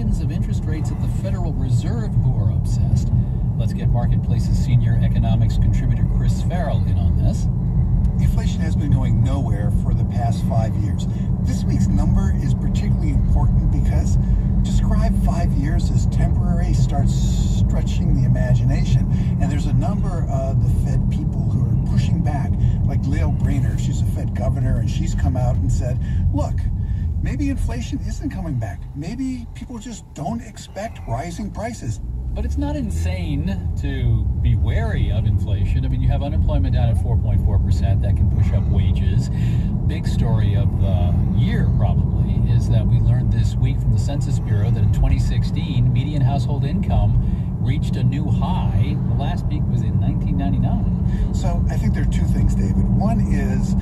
fans of interest rates at the Federal Reserve who are obsessed. Let's get Marketplace's senior economics contributor Chris Farrell in on this. Inflation has been going nowhere for the past 5 years. This week's number is particularly important because describe 5 years as temporary starts stretching the imagination. And there's a number of the Fed people who are pushing back, like Lael Brainerd. She's a Fed governor, and she's come out and said, look, maybe inflation isn't coming back. Maybe people just don't expect rising prices. But it's not insane to be wary of inflation. I mean, you have unemployment down at 4.4%. That can push up wages. Big story of the year probably is that we learned this week from the Census Bureau that in 2016, median household income reached a new high. The last peak was in 1999. So I think there are two things, David. One is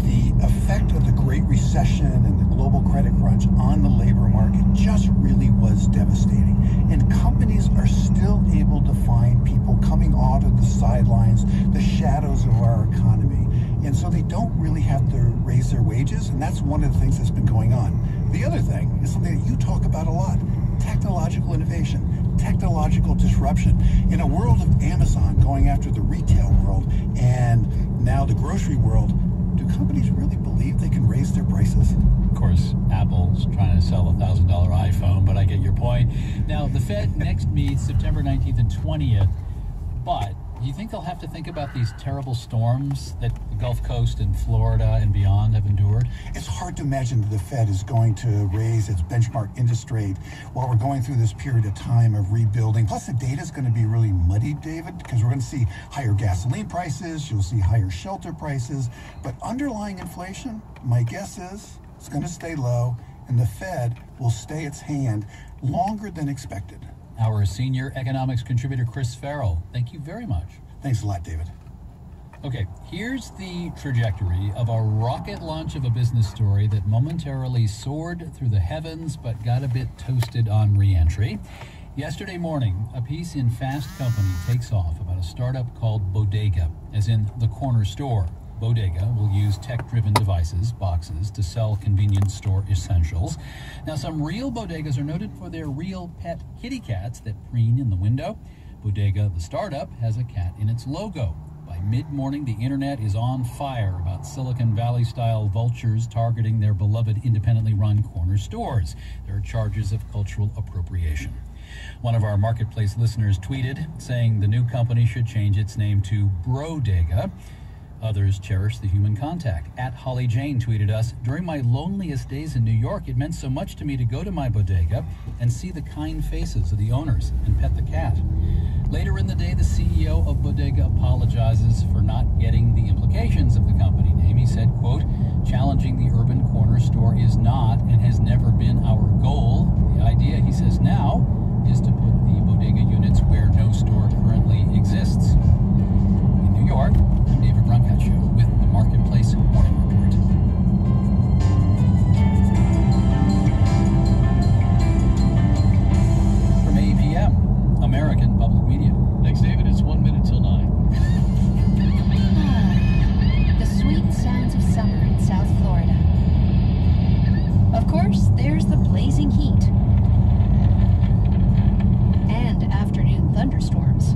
the effect of the Great Recession and the global credit crunch on the labor market just really was devastating. And companies are still able to find people coming out of the sidelines, the shadows of our economy. And so they don't really have to raise their wages, and that's one of the things that's been going on. The other thing is something that you talk about a lot: technological innovation, technological disruption. In a world of Amazon going after the retail world and now the grocery world, do companies really believe they can raise their prices? Of course, Apple's trying to sell a $1,000 iPhone, but I get your point. Now, the Fed next meets September 19th and 20th, but do you think they'll have to think about these terrible storms that the Gulf Coast and Florida and beyond have endured? It's hard to imagine that the Fed is going to raise its benchmark interest rate while we're going through this period of time of rebuilding. Plus, the data is going to be really muddy, David, because we're going to see higher gasoline prices, you'll see higher shelter prices, but underlying inflation, my guess is, it's going to stay low, and the Fed will stay its hand longer than expected. Our senior economics contributor, Chris Farrell. Thank you very much. Thanks a lot, David. Okay, here's the trajectory of a rocket launch of a business story that momentarily soared through the heavens but got a bit toasted on re-entry. Yesterday morning, a piece in Fast Company takes off about a startup called Bodega, as in the corner store. Bodega will use tech-driven devices, boxes, to sell convenience store essentials. Now, some real bodegas are noted for their real pet kitty cats that preen in the window. Bodega, the startup, has a cat in its logo. By mid-morning, the internet is on fire about Silicon Valley-style vultures targeting their beloved independently run corner stores. There are charges of cultural appropriation. One of our Marketplace listeners tweeted, saying the new company should change its name to Brodega. Others cherish the human contact. At Holly Jane tweeted us, during my loneliest days in New York, it meant so much to me to go to my bodega and see the kind faces of the owners and pet the cat. Later in the day, the CEO of Bodega apologizes for not getting the implications of the company name. He said, quote, challenging the urban corner store is not and has never been our goal. The idea, he says now, is to put the bodega units where no store currently exists. In New York, I'm David Brancaccio with the Marketplace Morning Report. From APM, American Public Media. Thanks, David. It's 1 minute till 9. The sweet sounds of summer in South Florida. Of course, there's the blazing heat and afternoon thunderstorms.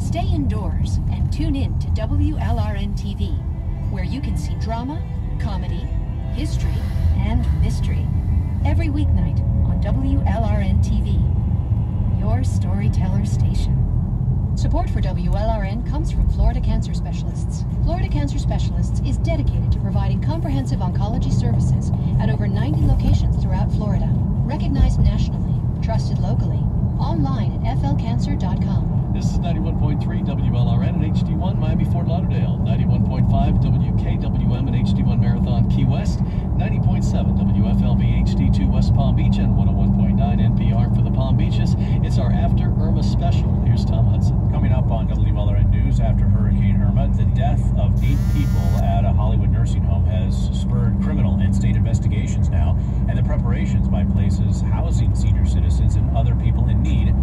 Stay indoors and tune in to WLRN TV, where you can see drama, comedy, history, and mystery every weeknight on WLRN TV, your storyteller station. Support for WLRN comes from Florida Cancer Specialists. Florida Cancer Specialists is dedicated to providing comprehensive oncology services at over 90 locations throughout Florida. Recognized nationally, trusted locally, online at flcancer.com. This is 91.3 WLRN and HD1 Miami Fort Lauderdale, 91.5 WKWM and HD1 Marathon Key West, 90.7 WFLV HD2 West Palm Beach, and 101.9 NPR for the Palm Beaches. It's our After Irma special. Here's Tom Hudson. Coming up on WLRN News, after Hurricane Irma, the death of 8 people at a Hollywood nursing home has spurred criminal and state investigations now, and the preparations by places housing senior citizens and other people in need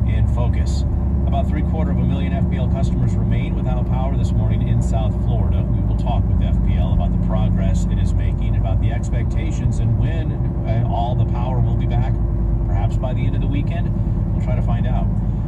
in focus. About 750,000 FPL customers remain without power this morning in South Florida. We will talk with FPL about the progress it is making, about the expectations, and when Okay, all the power will be back, perhaps by the end of the weekend. We'll try to find out.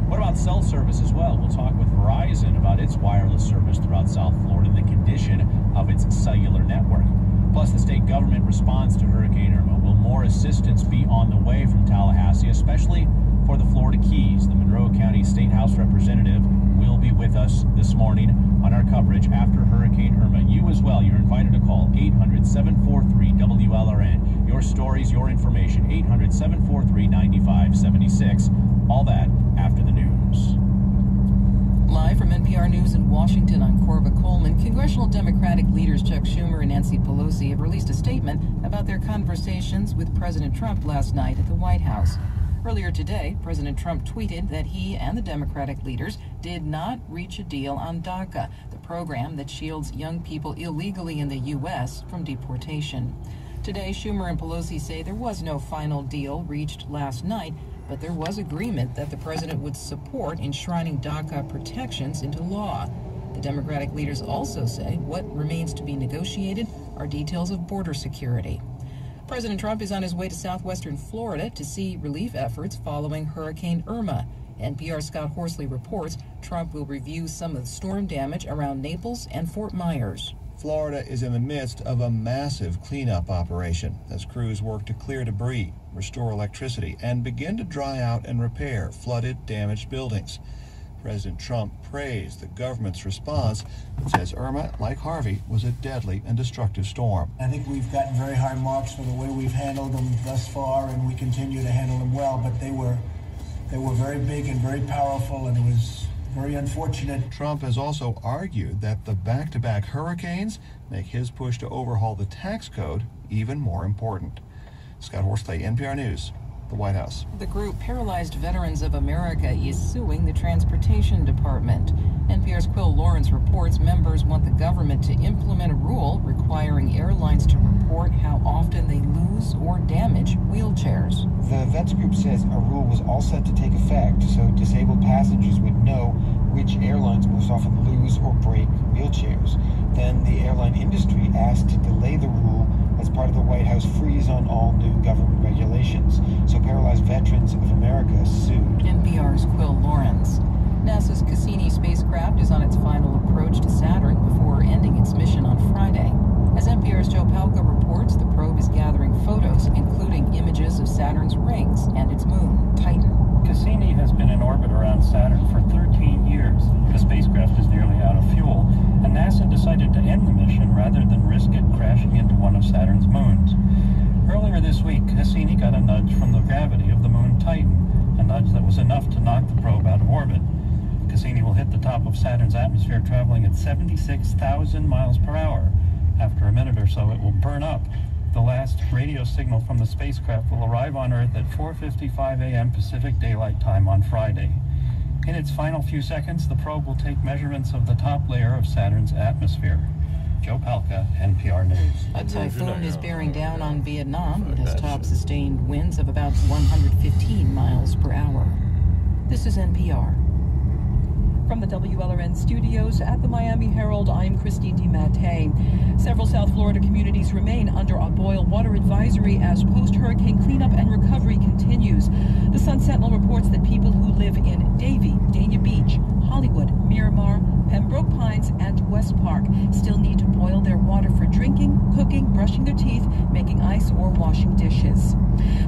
What about cell service as well? We'll talk with Verizon about its wireless service throughout South Florida and the condition of its cellular network. Plus, the state government responds to Hurricane Irma. Will more assistance be on the way from Tallahassee, especially for the Florida Keys? The Monroe County State House Representative will be with us this morning on our coverage after Hurricane Irma. You as well, you're invited to call 800-743-WLRN. Your stories, your information, 800-743-9576. All that after the news. Live from NPR News in Washington, I'm Corva Coleman. Congressional Democratic leaders Chuck Schumer and Nancy Pelosi have released a statement about their conversations with President Trump last night at the White House. Earlier today, President Trump tweeted that he and the Democratic leaders did not reach a deal on DACA, the program that shields young people illegally in the U.S. from deportation. Today, Schumer and Pelosi say there was no final deal reached last night, but there was agreement that the president would support enshrining DACA protections into law. The Democratic leaders also say what remains to be negotiated are details of border security. President Trump is on his way to southwestern Florida to see relief efforts following Hurricane Irma. NPR's Scott Horsley reports Trump will review some of the storm damage around Naples and Fort Myers. Florida is in the midst of a massive cleanup operation as crews work to clear debris, restore electricity, and begin to dry out and repair flooded, damaged buildings. President Trump praised the government's response, but says Irma, like Harvey, was a deadly and destructive storm. I think we've gotten very high marks for the way we've handled them thus far, and we continue to handle them well, but they were very big and very powerful, and it was very unfortunate. Trump has also argued that the back-to-back hurricanes make his push to overhaul the tax code even more important. Scott Horsley, NPR News, the White House. The group Paralyzed Veterans of America is suing the Transportation Department. NPR's Quill Lawrence reports members want the government to implement a rule requiring airlines to report how often they lose or damage wheelchairs. The vets group says a rule was all set to take effect so disabled passengers would know which airlines most often lose or break wheelchairs. Then the airline industry asked to delay the rule as part of the White House freeze on all new government regulations. So Paralyzed Veterans of America sued. NPR's Quill Lawrence. NASA's Cassini spacecraft is on its final approach to Saturn before ending its mission on Friday. As NPR's Joe Palca reports, the probe is gathering photos, including images of Saturn's rings and its moon, Titan. Cassini has been in orbit around Saturn for 13 years. The spacecraft is nearly out of fuel, and NASA decided to end the mission rather than risk it crashing into one of Saturn's moons. Earlier this week, Cassini got a nudge from the gravity of the moon Titan, a nudge that was enough to knock the probe out of orbit. Cassini will hit the top of Saturn's atmosphere traveling at 76,000 miles per hour. After a minute or so, it will burn up. The last radio signal from the spacecraft will arrive on Earth at 4:55 a.m. Pacific Daylight Time on Friday. In its final few seconds, the probe will take measurements of the top layer of Saturn's atmosphere. Joe Palca, NPR News. A typhoon is bearing down on Vietnam. It has top sustained winds of about 115 miles per hour. This is NPR. From the WLRN studios at the Miami Herald, I'm Christine DiMattei. Several South Florida communities remain under a boil water advisory as post-hurricane cleanup and recovery continues. The Sun Sentinel reports that people who live in Davie, Dania Beach, Hollywood, Miramar, Pembroke Pines, and West Park still need to boil their water for drinking, cooking, brushing their teeth, making ice, or washing dishes.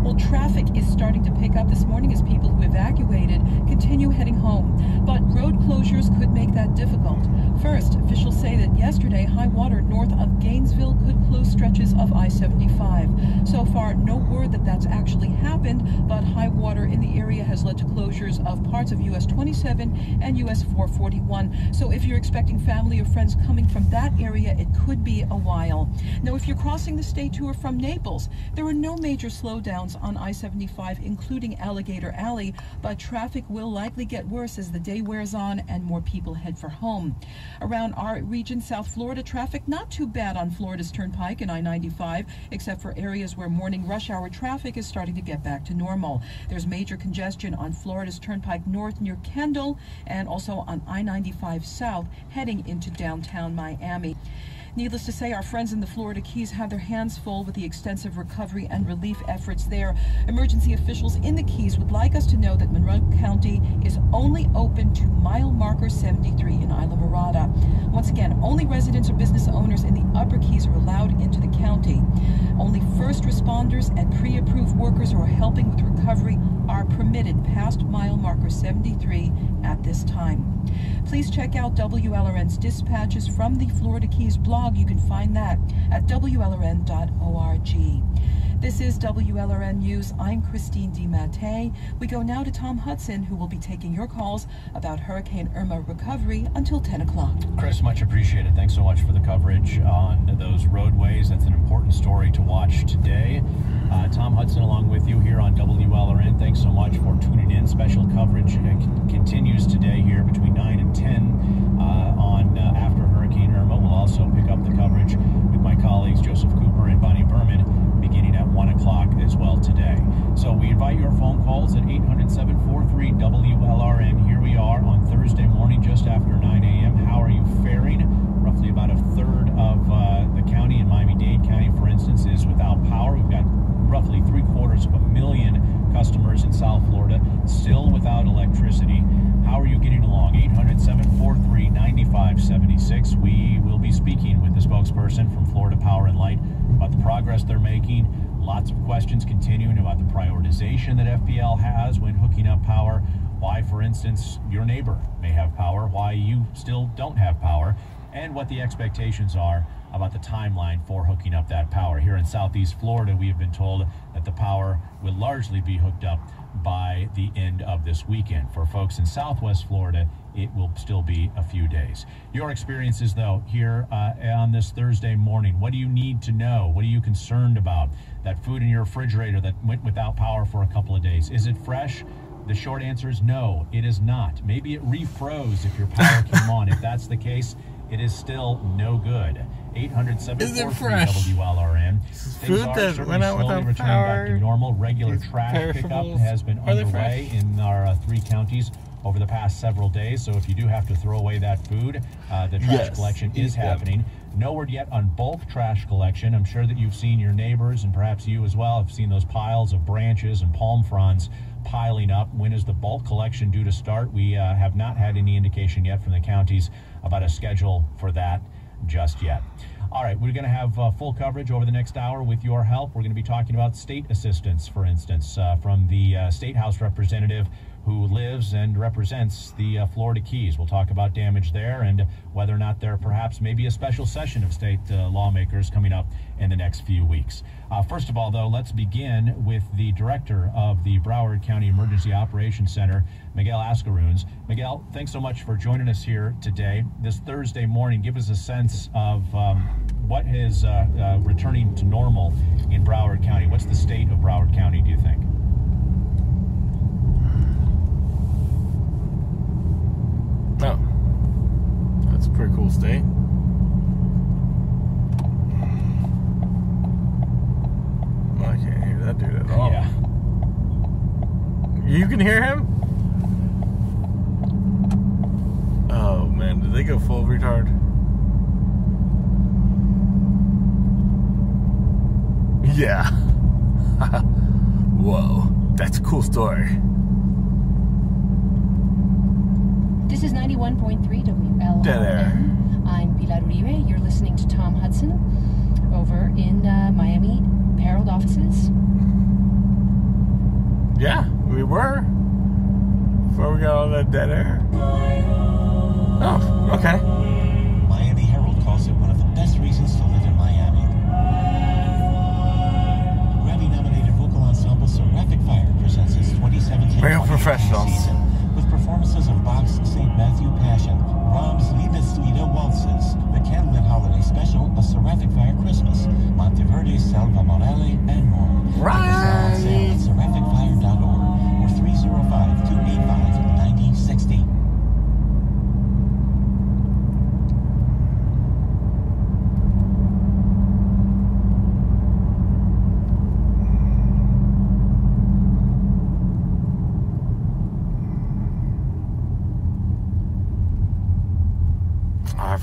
Well, traffic is starting to pick up this morning as people who evacuated continue heading home. But road closures could make that difficult. First, officials say that yesterday, high water north of Gainesville could close stretches of I-75. So far, no word that that's actually happened, but high water in the area has led to closures of parts of US 27 and US 441. So if you're expecting family or friends coming from that area, it could be a while. Now, if you're crossing the state to or from Naples, there are no major slowdowns on I-75, including Alligator Alley, but traffic will likely get worse as the day wears on and more people head for home. Around our region, South Florida, traffic not too bad on Florida's Turnpike and I-95, except for areas where morning rush hour traffic is starting to get back to normal. There's major congestion on Florida's Turnpike North near Kendall and also on I-95 South heading into downtown Miami. Needless to say, our friends in the Florida Keys have their hands full with the extensive recovery and relief efforts there. Emergency officials in the Keys would like us to know that Monroe County is only open to mile marker 73 in Isla Mirada. Once again, only residents or business owners in the Upper Keys are allowed into the county. Only first responders and pre-approved workers who are helping with recovery are permitted past mile marker 73 at this time. Please check out WLRN's dispatches from the Florida Keys blog. You can find that at WLRN.org. This is WLRN News. I'm Christine DiMattei. We go now to Tom Hudson, who will be taking your calls about Hurricane Irma recovery until 10 o'clock. Chris, much appreciated. Thanks so much for the coverage on those roadways. That's an important story to watch today. Tom Hudson along with you here on WLRN. Thanks so much for tuning in. Special coverage continues today here between 9 and 10 on after Hurricane Irma. We'll also pick up the coverage with my colleagues Joseph Cooper and Bonnie Berman beginning at 1 o'clock as well today. So we invite your phone calls at 800-743-WLRN. Here we are on Thursday morning just after 9 a.m. How are you faring? Roughly about a third of the county in Miami-Dade County, for instance, is without power. We've got roughly 750,000 customers in South Florida still without electricity. How are you getting along? 800-743-9576. We will be speaking with the spokesperson from Florida Power and Light about the progress they're making. Lots of questions continuing about the prioritization that FPL has when hooking up power. Why, for instance, your neighbor may have power, why you still don't have power, and what the expectations are about the timeline for hooking up that power. Here in Southeast Florida, we have been told that the power will largely be hooked up by the end of this weekend. For folks in Southwest Florida, it will still be a few days. Your experiences, though, here on this Thursday morning, what do you need to know? What are you concerned about? That food in your refrigerator that went without power for a couple of days, is it fresh? The short answer is no, it is not. Maybe it refroze if your power came on. If that's the case, it is still no good. 800-743-WLRN. Things are certainly slowly returning back to normal. Regular trash pickup has been underway in our 3 counties over the past several days. So if you do have to throw away that food, the trash collection is happening. No word yet on bulk trash collection. I'm sure that you've seen your neighbors, and perhaps you as well, have seen those piles of branches and palm fronds piling up. When is the bulk collection due to start? We have not had any indication yet from the counties about a schedule for that just yet. All right, we're going to have full coverage over the next hour with your help. We're going to be talking about state assistance, for instance, from the State House representative who lives and represents the Florida Keys. We'll talk about damage there and whether or not there perhaps may be a special session of state lawmakers coming up in the next few weeks. First of all, though, let's begin with the director of the Broward County Emergency Operations Center, Miguel Ascaruns. Miguel, thanks so much for joining us here today. This Thursday morning, give us a sense of what is returning to normal in Broward County. What's the state of Broward County, do you think? Oh, that's a pretty cool state. Well, I can't hear that dude at all. Yeah. You can hear him? Oh man, did they go full retard? Yeah. Whoa, that's a cool story. This is 91.3 WLRN. I'm Pilar Uribe. You're listening to Tom Hudson over in Miami Herald offices. Yeah, we were. Before we got all that dead air. Oh, okay. Miami Herald calls it one of the best reasons to live in Miami. Grammy-nominated vocal ensemble Seraphic Fire presents its 2017 Real professionals. season with performances of Bach's St. Matthew Passion, Brahms' Liebeslieder Waltzes, the Candlelit Holiday Special, A Seraphic Fire Christmas, Monteverde's Salva Morale, and more. Right. Sale at seraphicfire.org or 305-285-9060.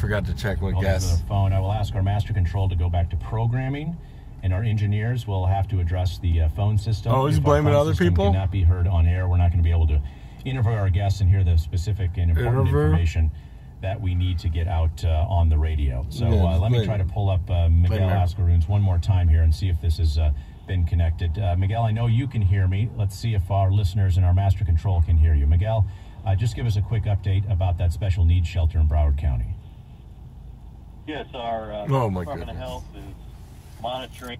forgot to check with Hold on to guests. the phone. I will ask our master control to go back to programming, and our engineers will have to address the phone system. Oh, he's If our blaming phone other system people? cannot be heard on air. We're not going to be able to interview our guests and hear the specific and important information that we need to get out on the radio. So let me try to pull up Miguel Ascaruns one more time here and see if this has been connected. Miguel, I know you can hear me. Let's see if our listeners and our master control can hear you. Miguel, just give us a quick update about that special needs shelter in Broward County. Yes, our Department of Health is monitoring.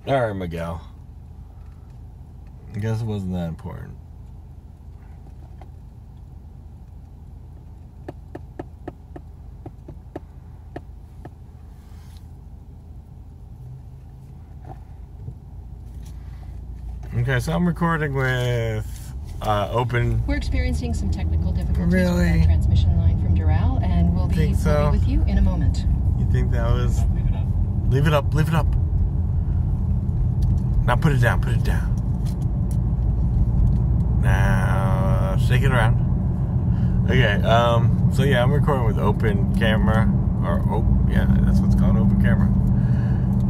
All right, Miguel. I guess it wasn't that important. Okay, so I'm recording with Open. We're experiencing some technical difficulties with our transmission line from Doral, and we'll be with you in a moment. You think that was... Leave it up, leave it up. Now put it down, put it down. Now, shake it around. Okay, so yeah, I'm recording with Open Camera, yeah, that's what's called, Open Camera.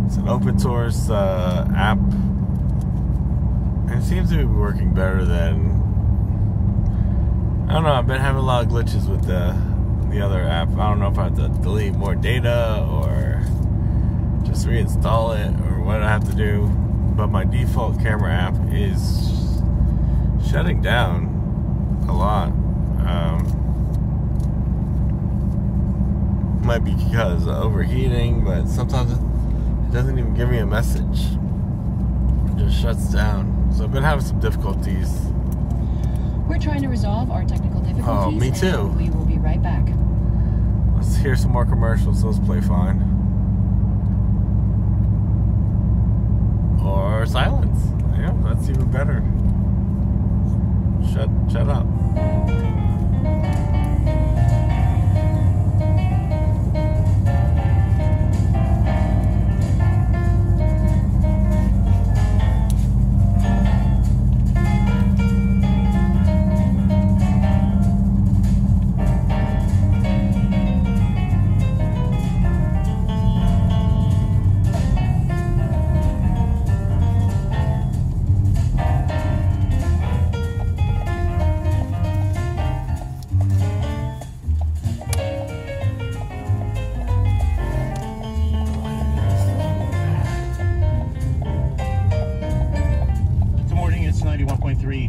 It's an open source app. It seems to be working better than... I don't know, I've been having a lot of glitches with the other app. I don't know if I have to delete more data or just reinstall it or what I have to do. But my default camera app is shutting down a lot. Might be because of overheating, but sometimes it doesn't even give me a message. It just shuts down. So I've been having some difficulties. We're trying to resolve our technical difficulties. Oh, me too. And we will be right back. Let's hear some more commercials. Those play fine. Or silence. Yeah, that's even better. Shut up.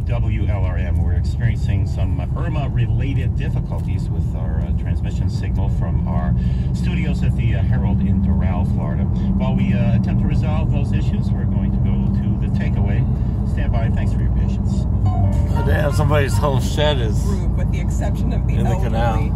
WLRM. We're experiencing some Irma-related difficulties with our transmission signal from our studios at the Herald in Doral, Florida. While we attempt to resolve those issues, we're going to go to the takeaway. Stand by. Thanks for your patience. Oh, damn, somebody's whole shed is group, with the exception of the elderly,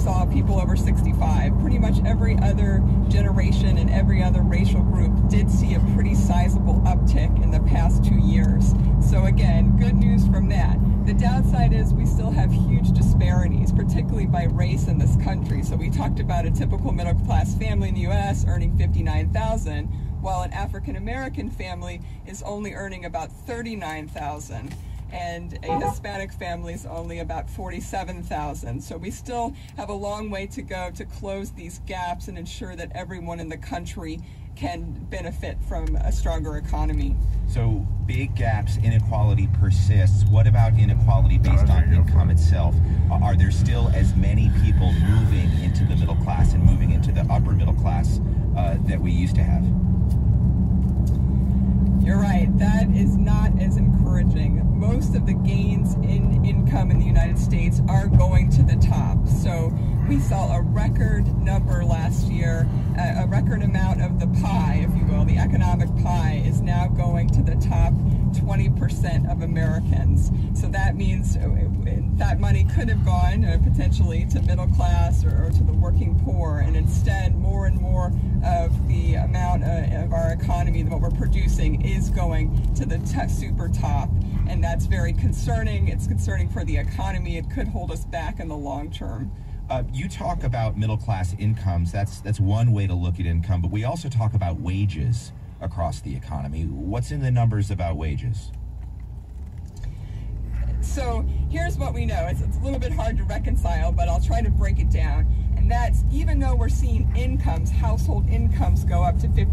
saw people over 65. Pretty much every other generation and every other racial group did see a pretty sizable uptick in the past 2 years. So again, good news from that. The downside is we still have huge disparities, particularly by race in this country. So we talked about a typical middle-class family in the U.S. earning $59,000, while an African-American family is only earning about $39,000. And a Hispanic family is only about $47,000. So we still have a long way to go to close these gaps and ensure that everyone in the country can benefit from a stronger economy. So big gaps, inequality persists. What about inequality based on income itself? Are there still as many people moving into the middle class and moving into the upper middle class that we used to have? You're right, that is not as encouraging. Most of the gains in income in the United States are going to the top. So we saw a record number last year, a record amount of the pie, if you will, the economic pie is now going to the top 20% of Americans. So that means that money could have gone potentially to middle class or to the working poor, and instead more and more of the amount of our economy, what we're producing, is going to the super top, and that's very concerning. It's concerning for the economy. It could hold us back in the long term. You talk about middle class incomes. That's one way to look at income, but we also talk about wages across the economy. What's in the numbers about wages? So here's what we know. It's a little bit hard to reconcile, but I'll try to break it down. And that's, even though we're seeing incomes, household incomes go up to 50